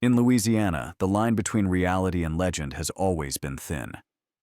In Louisiana, the line between reality and legend has always been thin.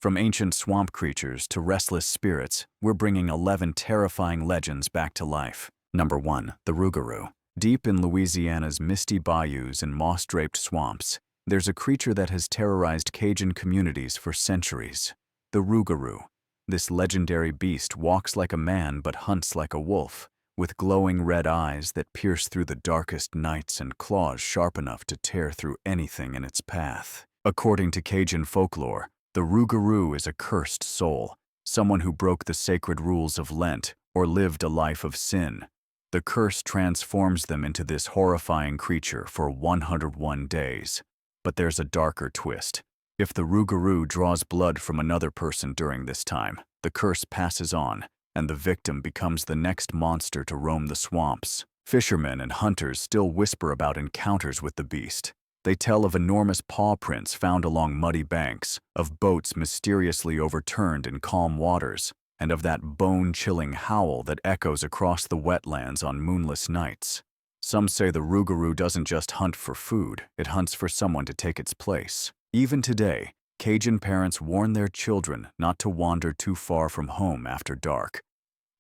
From ancient swamp creatures to restless spirits, we're bringing 11 terrifying legends back to life. Number 1. The Rougarou. Deep in Louisiana's misty bayous and moss-draped swamps, there's a creature that has terrorized Cajun communities for centuries. The Rougarou. This legendary beast walks like a man but hunts like a wolf, with glowing red eyes that pierce through the darkest nights and claws sharp enough to tear through anything in its path. According to Cajun folklore, the Rougarou is a cursed soul, someone who broke the sacred rules of Lent or lived a life of sin. The curse transforms them into this horrifying creature for 101 days. But there's a darker twist. If the Rougarou draws blood from another person during this time, the curse passes on, and the victim becomes the next monster to roam the swamps. Fishermen and hunters still whisper about encounters with the beast. They tell of enormous paw prints found along muddy banks, of boats mysteriously overturned in calm waters, and of that bone-chilling howl that echoes across the wetlands on moonless nights. Some say the Rougarou doesn't just hunt for food, it hunts for someone to take its place. Even today, Cajun parents warn their children not to wander too far from home after dark.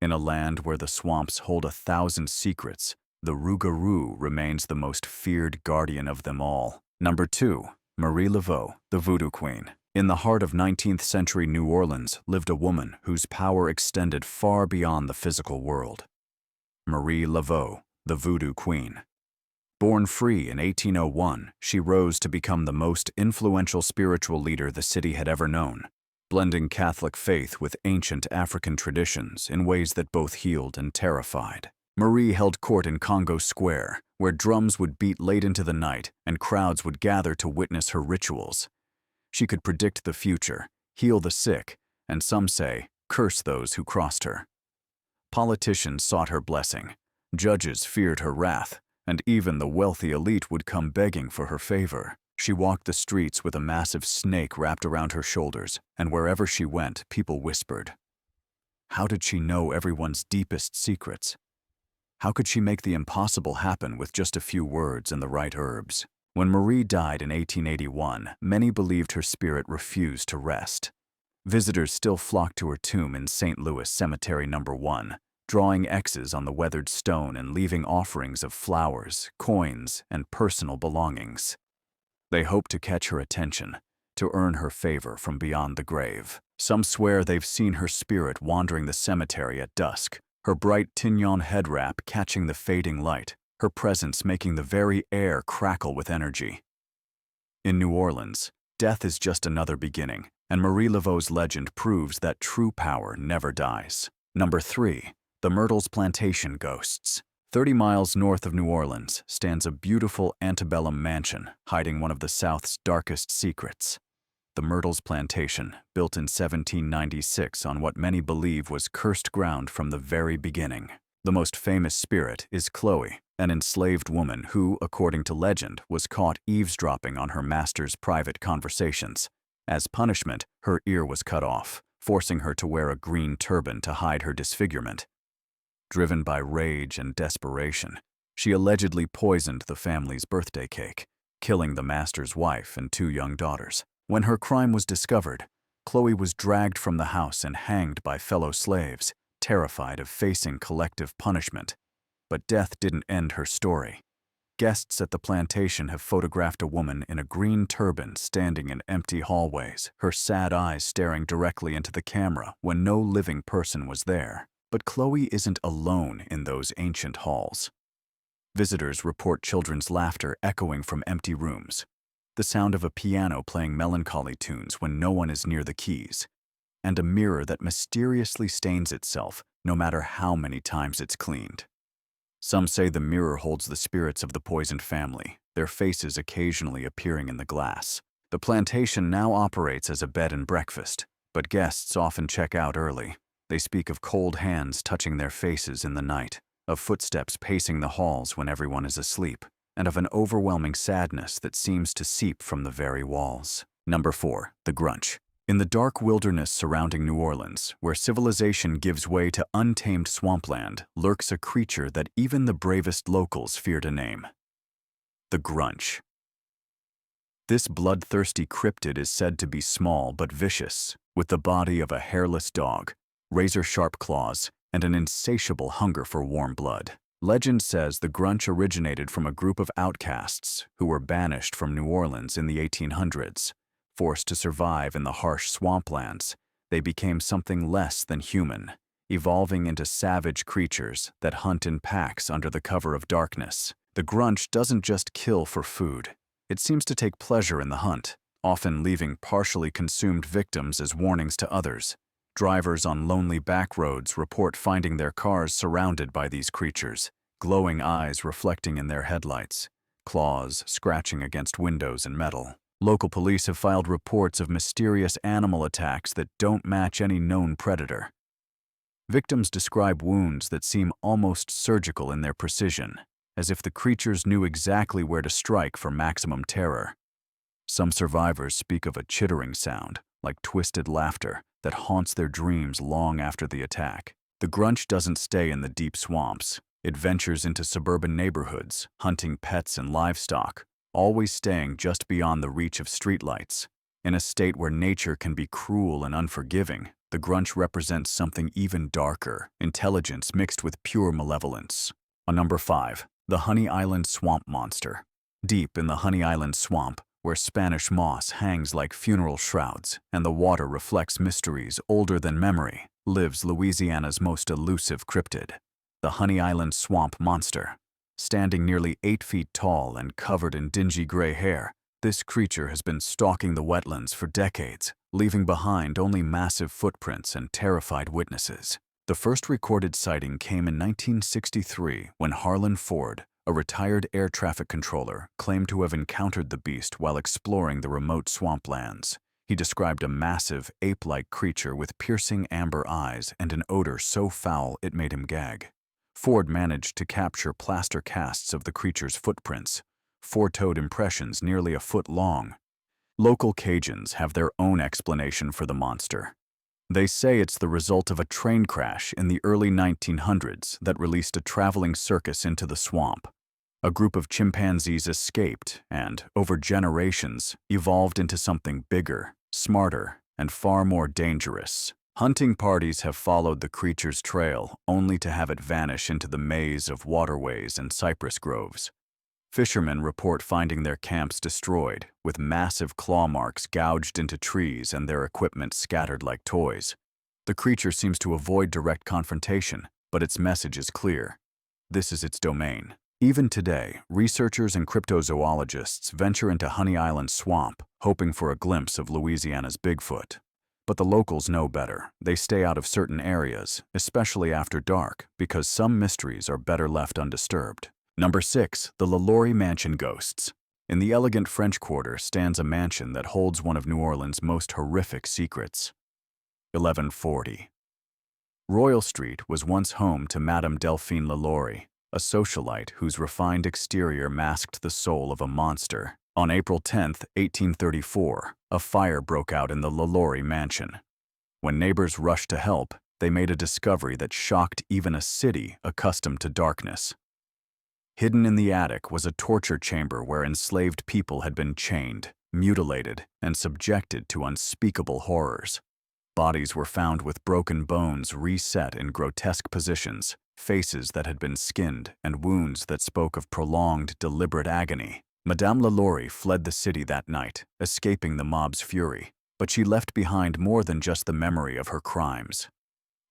In a land where the swamps hold 1,000 secrets, the Rougarou remains the most feared guardian of them all. Number 2. Marie Laveau, the Voodoo Queen. In the heart of 19th century New Orleans lived a woman whose power extended far beyond the physical world. Marie Laveau, the Voodoo Queen. Born free in 1801, she rose to become the most influential spiritual leader the city had ever known, blending Catholic faith with ancient African traditions in ways that both healed and terrified. Marie held court in Congo Square, where drums would beat late into the night and crowds would gather to witness her rituals. She could predict the future, heal the sick, and some say, curse those who crossed her. Politicians sought her blessing, judges feared her wrath, and even the wealthy elite would come begging for her favor. She walked the streets with a massive snake wrapped around her shoulders, and wherever she went, people whispered. How did she know everyone's deepest secrets? How could she make the impossible happen with just a few words and the right herbs? When Marie died in 1881, many believed her spirit refused to rest. Visitors still flocked to her tomb in St. Louis Cemetery No. 1, drawing X's on the weathered stone and leaving offerings of flowers, coins, and personal belongings. They hope to catch her attention, to earn her favor from beyond the grave. Some swear they've seen her spirit wandering the cemetery at dusk, her bright tignon head wrap catching the fading light, her presence making the very air crackle with energy. In New Orleans, death is just another beginning, and Marie Laveau's legend proves that true power never dies. Number 3. The Myrtles Plantation Ghosts. 30 miles north of New Orleans stands a beautiful antebellum mansion hiding one of the South's darkest secrets. The Myrtles Plantation, built in 1796 on what many believe was cursed ground from the very beginning. The most famous spirit is Chloe, an enslaved woman who, according to legend, was caught eavesdropping on her master's private conversations. As punishment, her ear was cut off, forcing her to wear a green turban to hide her disfigurement. Driven by rage and desperation, she allegedly poisoned the family's birthday cake, killing the master's wife and 2 young daughters. When her crime was discovered, Chloe was dragged from the house and hanged by fellow slaves, terrified of facing collective punishment. But death didn't end her story. Guests at the plantation have photographed a woman in a green turban standing in empty hallways, her sad eyes staring directly into the camera when no living person was there. But Chloe isn't alone in those ancient halls. Visitors report children's laughter echoing from empty rooms, the sound of a piano playing melancholy tunes when no one is near the keys, and a mirror that mysteriously stains itself no matter how many times it's cleaned. Some say the mirror holds the spirits of the poisoned family, their faces occasionally appearing in the glass. The plantation now operates as a bed and breakfast, but guests often check out early. They speak of cold hands touching their faces in the night, of footsteps pacing the halls when everyone is asleep, and of an overwhelming sadness that seems to seep from the very walls. Number 4. The Grunch. In the dark wilderness surrounding New Orleans, where civilization gives way to untamed swampland, lurks a creature that even the bravest locals fear to name. The Grunch. This bloodthirsty cryptid is said to be small but vicious, with the body of a hairless dog, razor-sharp claws, and an insatiable hunger for warm blood. Legend says the Grunch originated from a group of outcasts who were banished from New Orleans in the 1800s. Forced to survive in the harsh swamplands, they became something less than human, evolving into savage creatures that hunt in packs under the cover of darkness. The Grunch doesn't just kill for food. It seems to take pleasure in the hunt, often leaving partially consumed victims as warnings to others. Drivers on lonely back roads report finding their cars surrounded by these creatures, glowing eyes reflecting in their headlights, claws scratching against windows and metal. Local police have filed reports of mysterious animal attacks that don't match any known predator. Victims describe wounds that seem almost surgical in their precision, as if the creatures knew exactly where to strike for maximum terror. Some survivors speak of a chittering sound, like twisted laughter, that haunts their dreams long after the attack. The Grunch doesn't stay in the deep swamps. It ventures into suburban neighborhoods, hunting pets and livestock, always staying just beyond the reach of streetlights. In a state where nature can be cruel and unforgiving, the Grunch represents something even darker, intelligence mixed with pure malevolence. Number 5. The Honey Island Swamp Monster. Deep in the Honey Island Swamp, where Spanish moss hangs like funeral shrouds and the water reflects mysteries older than memory, lives Louisiana's most elusive cryptid, the Honey Island Swamp Monster. Standing nearly 8 feet tall and covered in dingy gray hair, this creature has been stalking the wetlands for decades, leaving behind only massive footprints and terrified witnesses. The first recorded sighting came in 1963 when Harlan Ford, a retired air traffic controller, claimed to have encountered the beast while exploring the remote swamplands. He described a massive, ape-like creature with piercing amber eyes and an odor so foul it made him gag. Ford managed to capture plaster casts of the creature's footprints, four-toed impressions nearly a foot long. Local Cajuns have their own explanation for the monster. They say it's the result of a train crash in the early 1900s that released a traveling circus into the swamp. A group of chimpanzees escaped and, over generations, evolved into something bigger, smarter, and far more dangerous. Hunting parties have followed the creature's trail only to have it vanish into the maze of waterways and cypress groves. Fishermen report finding their camps destroyed, with massive claw marks gouged into trees and their equipment scattered like toys. The creature seems to avoid direct confrontation, but its message is clear. This is its domain. Even today, researchers and cryptozoologists venture into Honey Island Swamp, hoping for a glimpse of Louisiana's Bigfoot. But the locals know better. They stay out of certain areas, especially after dark, because some mysteries are better left undisturbed. Number 6. The LaLaurie Mansion Ghosts. In the elegant French Quarter stands a mansion that holds one of New Orleans' most horrific secrets. 1140. Royal Street was once home to Madame Delphine LaLaurie, a socialite whose refined exterior masked the soul of a monster. On April 10, 1834, a fire broke out in the LaLaurie mansion. When neighbors rushed to help, they made a discovery that shocked even a city accustomed to darkness. Hidden in the attic was a torture chamber where enslaved people had been chained, mutilated, and subjected to unspeakable horrors. Bodies were found with broken bones reset in grotesque positions, faces that had been skinned, and wounds that spoke of prolonged, deliberate agony. Madame LaLaurie fled the city that night, escaping the mob's fury, but she left behind more than just the memory of her crimes.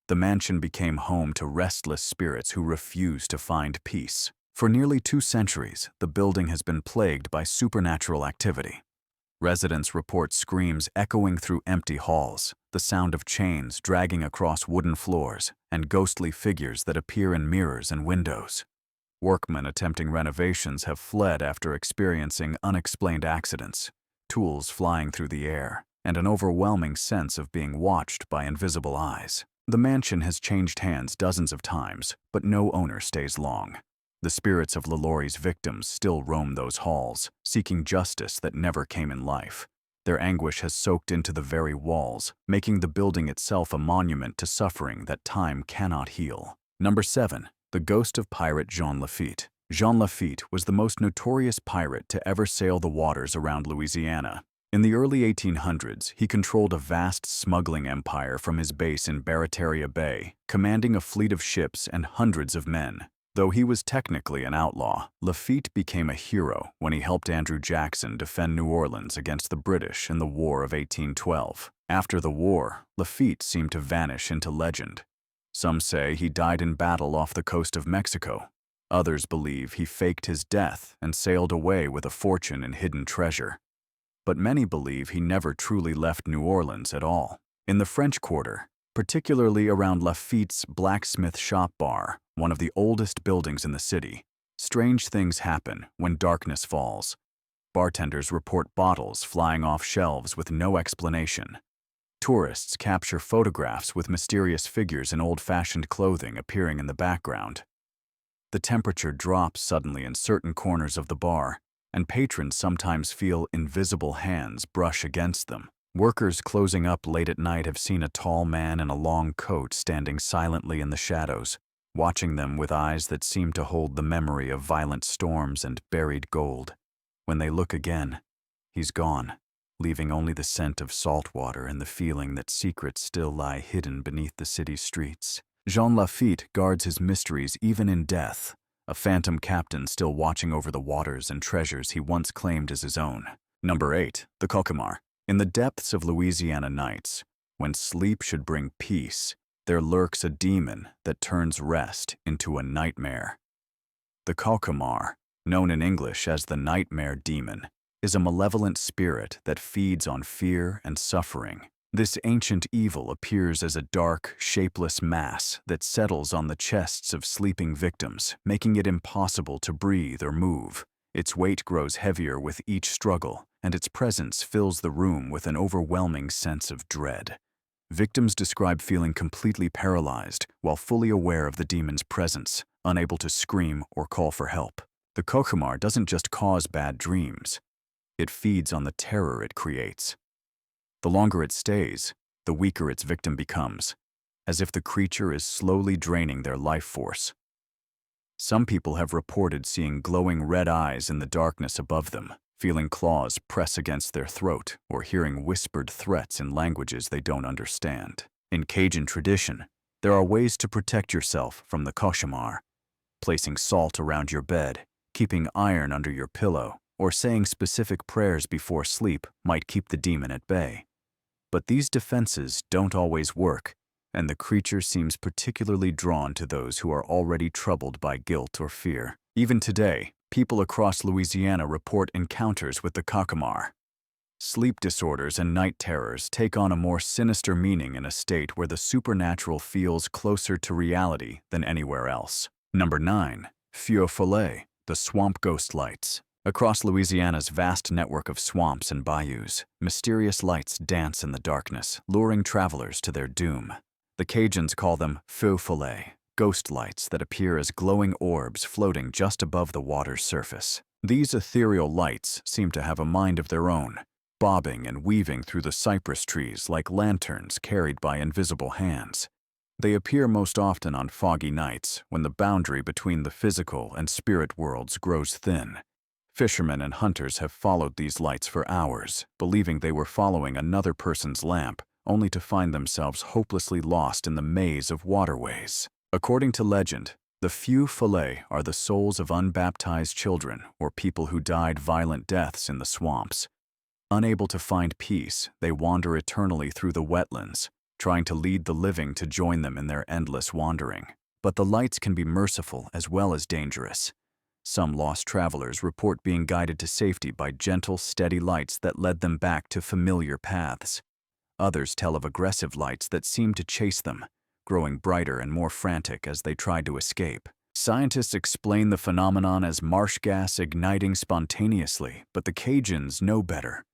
The mansion became home to restless spirits who refused to find peace. For nearly 2 centuries, the building has been plagued by supernatural activity. Residents report screams echoing through empty halls, the sound of chains dragging across wooden floors, and ghostly figures that appear in mirrors and windows. Workmen attempting renovations have fled after experiencing unexplained accidents, tools flying through the air, and an overwhelming sense of being watched by invisible eyes. The mansion has changed hands dozens of times, but no owner stays long. The spirits of LaLaurie's victims still roam those halls, seeking justice that never came in life. Their anguish has soaked into the very walls, making the building itself a monument to suffering that time cannot heal. Number 7. The Ghost of Pirate Jean Lafitte. Jean Lafitte was the most notorious pirate to ever sail the waters around Louisiana. In the early 1800s, he controlled a vast smuggling empire from his base in Barataria Bay, commanding a fleet of ships and hundreds of men. Though he was technically an outlaw, Lafitte became a hero when he helped Andrew Jackson defend New Orleans against the British in the War of 1812. After the war, Lafitte seemed to vanish into legend. Some say he died in battle off the coast of Mexico. Others believe he faked his death and sailed away with a fortune and hidden treasure. But many believe he never truly left New Orleans at all. In the French Quarter, particularly around Lafitte's blacksmith shop bar, one of the oldest buildings in the city, strange things happen when darkness falls. Bartenders report bottles flying off shelves with no explanation. Tourists capture photographs with mysterious figures in old-fashioned clothing appearing in the background. The temperature drops suddenly in certain corners of the bar, and patrons sometimes feel invisible hands brush against them. Workers closing up late at night have seen a tall man in a long coat standing silently in the shadows, watching them with eyes that seem to hold the memory of violent storms and buried gold. When they look again, he's gone, leaving only the scent of salt water and the feeling that secrets still lie hidden beneath the city's streets. Jean Lafitte guards his mysteries even in death, a phantom captain still watching over the waters and treasures he once claimed as his own. Number 8. The Cauchemar. In the depths of Louisiana nights, when sleep should bring peace, there lurks a demon that turns rest into a nightmare. The Cauchemar, known in English as the nightmare demon, is a malevolent spirit that feeds on fear and suffering. This ancient evil appears as a dark, shapeless mass that settles on the chests of sleeping victims, making it impossible to breathe or move. Its weight grows heavier with each struggle, and its presence fills the room with an overwhelming sense of dread. Victims describe feeling completely paralyzed while fully aware of the demon's presence, unable to scream or call for help. The Cauchemar doesn't just cause bad dreams. It feeds on the terror it creates. The longer it stays, the weaker its victim becomes, as if the creature is slowly draining their life force. Some people have reported seeing glowing red eyes in the darkness above them, feeling claws press against their throat, or hearing whispered threats in languages they don't understand. In Cajun tradition, there are ways to protect yourself from the Cauchemar. Placing salt around your bed, keeping iron under your pillow, or saying specific prayers before sleep might keep the demon at bay. But these defenses don't always work, and the creature seems particularly drawn to those who are already troubled by guilt or fear. Even today, people across Louisiana report encounters with the Cauchemar. Sleep disorders and night terrors take on a more sinister meaning in a state where the supernatural feels closer to reality than anywhere else. Number 9. Feu follet, the swamp ghost lights. Across Louisiana's vast network of swamps and bayous, mysterious lights dance in the darkness, luring travelers to their doom. The Cajuns call them feu follet, ghost lights that appear as glowing orbs floating just above the water's surface. These ethereal lights seem to have a mind of their own, bobbing and weaving through the cypress trees like lanterns carried by invisible hands. They appear most often on foggy nights when the boundary between the physical and spirit worlds grows thin. Fishermen and hunters have followed these lights for hours, believing they were following another person's lamp, only to find themselves hopelessly lost in the maze of waterways. According to legend, the feu follet are the souls of unbaptized children or people who died violent deaths in the swamps. Unable to find peace, they wander eternally through the wetlands, trying to lead the living to join them in their endless wandering. But the lights can be merciful as well as dangerous. Some lost travelers report being guided to safety by gentle, steady lights that led them back to familiar paths. Others tell of aggressive lights that seemed to chase them, growing brighter and more frantic as they tried to escape. Scientists explain the phenomenon as marsh gas igniting spontaneously, but the Cajuns know better.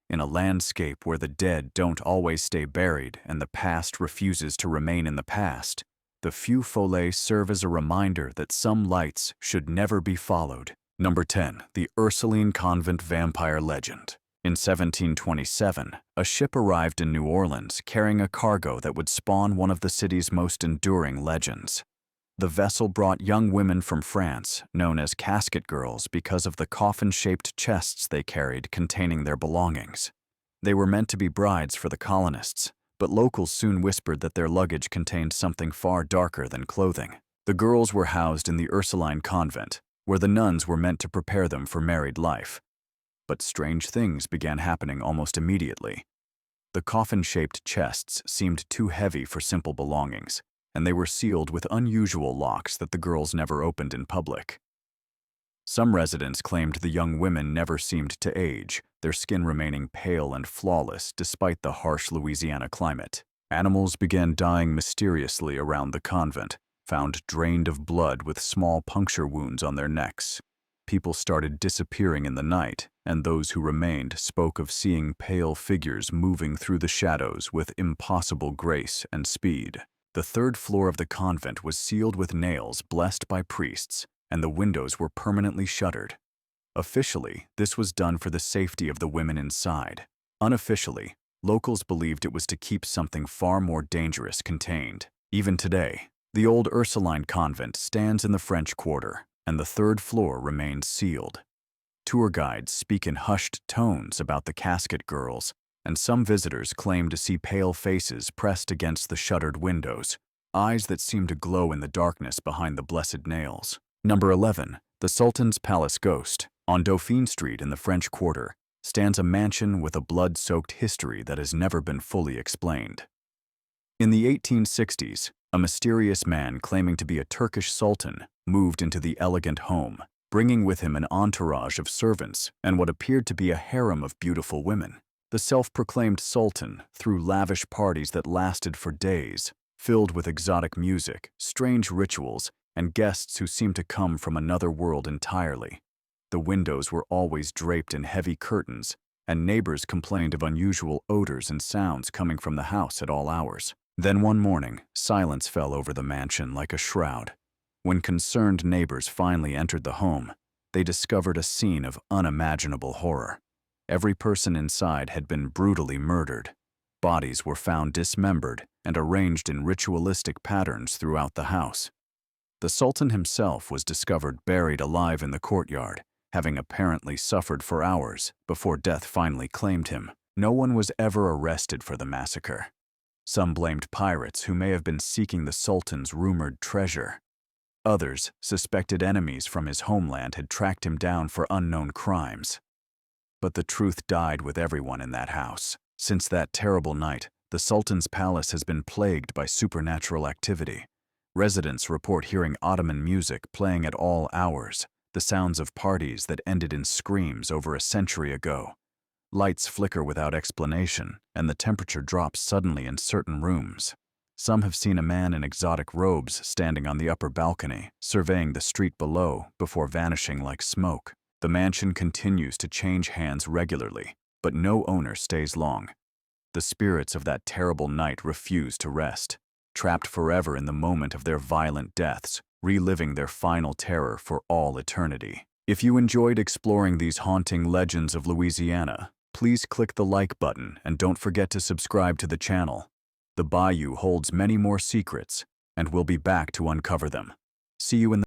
In a landscape where the dead don't always stay buried and the past refuses to remain in the past, the feu follet serve as a reminder that some lights should never be followed. Number 10. The Ursuline Convent Vampire Legend. In 1727, a ship arrived in New Orleans carrying a cargo that would spawn one of the city's most enduring legends. The vessel brought young women from France, known as casket girls because of the coffin-shaped chests they carried containing their belongings. They were meant to be brides for the colonists, but locals soon whispered that their luggage contained something far darker than clothing. The girls were housed in the Ursuline convent, where the nuns were meant to prepare them for married life. But strange things began happening almost immediately. The coffin-shaped chests seemed too heavy for simple belongings, and they were sealed with unusual locks that the girls never opened in public. Some residents claimed the young women never seemed to age, their skin remaining pale and flawless despite the harsh Louisiana climate. Animals began dying mysteriously around the convent, found drained of blood with small puncture wounds on their necks. People started disappearing in the night, and those who remained spoke of seeing pale figures moving through the shadows with impossible grace and speed. The third floor of the convent was sealed with nails blessed by priests, and the windows were permanently shuttered. Officially, this was done for the safety of the women inside. Unofficially, locals believed it was to keep something far more dangerous contained. Even today, the old Ursuline convent stands in the French Quarter, and the third floor remains sealed. Tour guides speak in hushed tones about the casket girls, and some visitors claim to see pale faces pressed against the shuttered windows, eyes that seem to glow in the darkness behind the blessed nails. Number 11. The Sultan's Palace Ghost. On Dauphine Street in the French Quarter stands a mansion with a blood-soaked history that has never been fully explained. In the 1860s, a mysterious man claiming to be a Turkish sultan moved into the elegant home, bringing with him an entourage of servants and what appeared to be a harem of beautiful women. The self-proclaimed sultan threw lavish parties that lasted for days, filled with exotic music, strange rituals, and guests who seemed to come from another world entirely. The windows were always draped in heavy curtains, and neighbors complained of unusual odors and sounds coming from the house at all hours. Then one morning, silence fell over the mansion like a shroud. When concerned neighbors finally entered the home, they discovered a scene of unimaginable horror. Every person inside had been brutally murdered. Bodies were found dismembered and arranged in ritualistic patterns throughout the house. The Sultan himself was discovered buried alive in the courtyard, having apparently suffered for hours before death finally claimed him. No one was ever arrested for the massacre. Some blamed pirates who may have been seeking the Sultan's rumored treasure. Others suspected enemies from his homeland had tracked him down for unknown crimes. But the truth died with everyone in that house. Since that terrible night, the Sultan's palace has been plagued by supernatural activity. Residents report hearing Ottoman music playing at all hours, the sounds of parties that ended in screams over a century ago. Lights flicker without explanation, and the temperature drops suddenly in certain rooms. Some have seen a man in exotic robes standing on the upper balcony, surveying the street below before vanishing like smoke. The mansion continues to change hands regularly, but no owner stays long. The spirits of that terrible night refuse to rest, trapped forever in the moment of their violent deaths, reliving their final terror for all eternity. If you enjoyed exploring these haunting legends of Louisiana, please click the like button and don't forget to subscribe to the channel. The bayou holds many more secrets, and we'll be back to uncover them. See you in the